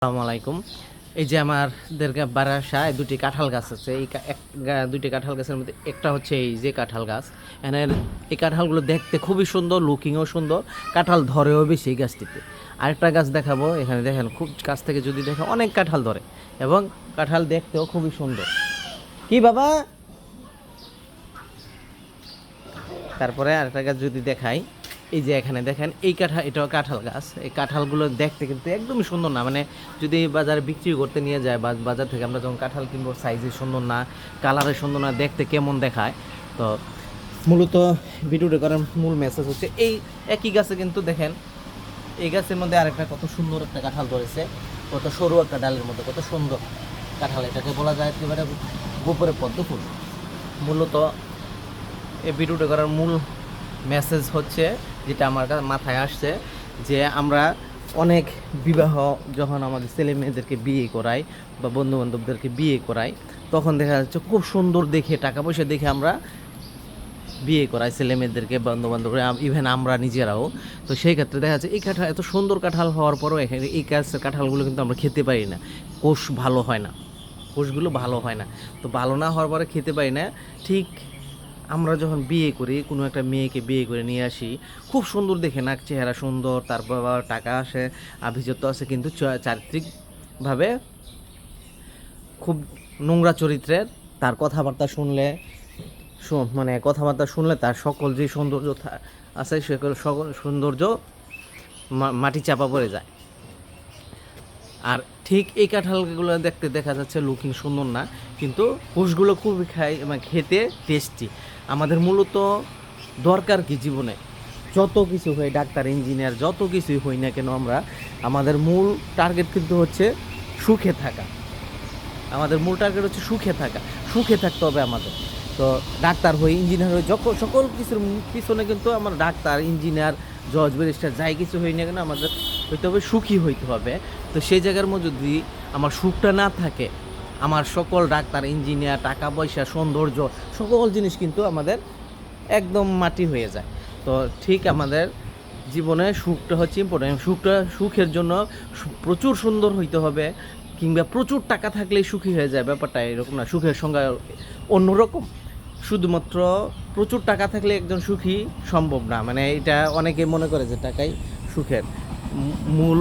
আসসালামু আলাইকুম। এই যে আমাদের বারাসায় দুটি কাঁঠাল গাছ আছে। দুইটি কাঁঠাল গাছের মধ্যে একটা হচ্ছে এই যে কাঁঠাল গাছ। এখানের এই কাঁঠালগুলো দেখতে খুবই সুন্দর, লুকিংও সুন্দর, কাঁঠাল ধরেও বেশি এই গাছটিতে। আরেকটা গাছ দেখাবো, এখানে দেখেন খুব কাছ থেকে যদি দেখেন অনেক কাঁঠাল ধরে এবং কাঁঠাল দেখতেও খুবই সুন্দর। কি বাবা? তারপরে আরেকটা গাছ যদি দেখাই, এই যে এখানে দেখেন এটাও কাঁঠাল গাছ। এই কাঁঠালগুলো দেখতে কিন্তু একদমই সুন্দর না, মানে যদি বাজারে বিক্রি করতে নিয়ে যায় বা বাজার থেকে আমরা যখন কাঁঠাল কিনবো, সাইজে সুন্দর না, কালারে সুন্দর না, দেখতে কেমন দেখায়। তো মূলত ভিডিওটা করার মূল মেসেজ হচ্ছে এই একই গাছে কিন্তু দেখেন এই গাছের মধ্যে আরেকটা কত সুন্দর একটা কাঁঠাল ধরেছে, কত সরু একটা ডালের মধ্যে কত সুন্দর কাঁঠাল। এটাকে বলা যায় একেবারে গোপরে পদ্ম ফুল। মূলত এই ভিডিওটা করার মূল মেসেজ হচ্ছে, যেটা আমার মাথায় আসছে, যে আমরা অনেক বিবাহ যখন আমাদের ছেলে মেয়েদেরকে বিয়ে করাই বা বন্ধুবান্ধবদেরকে বিয়ে করাই, তখন দেখা যাচ্ছে খুব সুন্দর দেখে, টাকা পয়সা দেখে আমরা বিয়ে করাই ছেলে মেয়েদেরকে, বন্ধুবান্ধবরা, ইভেন আমরা নিজেরাও। তো সেই ক্ষেত্রে দেখা যাচ্ছে এই কাঁঠাল এত সুন্দর কাঁঠাল হওয়ার পরও এখানে এই গাছের কাঁঠালগুলো কিন্তু আমরা খেতে পারি না, কোষ ভালো হয় না, কোষগুলো ভালো হয় না। তো ভালো না হওয়ার পরে খেতে পারি না। ঠিক আমরা যখন বিয়ে করি, কোনো একটা মেয়েকে বিয়ে করে নিয়ে আসি, খুব সুন্দর দেখে, না চেহারা সুন্দর, তারপর আবার টাকা আসে, আভিজাত্য আছে, কিন্তু চারিত্রিকভাবে খুব নোংরা চরিত্রের। তার কথাবার্তা শুনলে মানে কথাবার্তা শুনলে তার সকল যে সৌন্দর্য আছে সকল সৌন্দর্য মাটি চাপা পড়ে যায়। আর ঠিক এই কাঁঠালগুলো দেখতে দেখা যাচ্ছে লুকিং সুন্দর না, কিন্তু কোষগুলো খুবই মানে খেতে টেস্টি। আমাদের মূলত দরকার কি জীবনে, যত কিছু হয়, ডাক্তার, ইঞ্জিনিয়ার, যত কিছুই হই না কেন, আমাদের মূল টার্গেট কিন্তু হচ্ছে সুখে থাকা। আমাদের মূল টার্গেট হচ্ছে সুখে থাকা, সুখে থাকতে হবে আমাদের। তো ডাক্তার হই, ইঞ্জিনিয়ার হই, সকল কিছুর পিছনে কিন্তু আমার ডাক্তার, ইঞ্জিনিয়ার, জজ, ব্যারিস্টার, যাই কিছু হই না কেন, আমাদের হইতে হবে সুখী হইতে হবে। তো সেই জায়গার মধ্যে যদি আমার সুখটা না থাকে, আমার সকল ডাক্তার, ইঞ্জিনিয়ার, টাকা পয়সা, সৌন্দর্য, সকল জিনিস কিন্তু আমাদের একদম মাটি হয়ে যায়। তো ঠিক আমাদের জীবনে সুখটা হচ্ছে ইম্পর্টেন্ট। সুখের জন্য প্রচুর সুন্দর হইতে হবে, কিংবা প্রচুর টাকা থাকলেই সুখী হয়ে যায়, ব্যাপারটা এরকম না। সুখের সংজ্ঞা অন্যরকম। শুধুমাত্র প্রচুর টাকা থাকলে একজন সুখী সম্ভব না, মানে এটা অনেকে মনে করে যে টাকাই সুখের মূল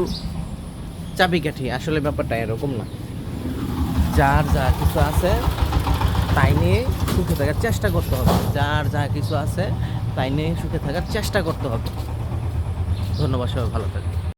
চাবিকাঠি। আসলে ব্যাপারটা এরকম না। যার যা কিছু আছে তাই নিয়ে সুখে থাকার চেষ্টা করতে হবে। যার যা কিছু আছে তাই নিয়ে সুখে থাকার চেষ্টা করতে হবে। ধন্যবাদ, সবাই ভালো থাকবে।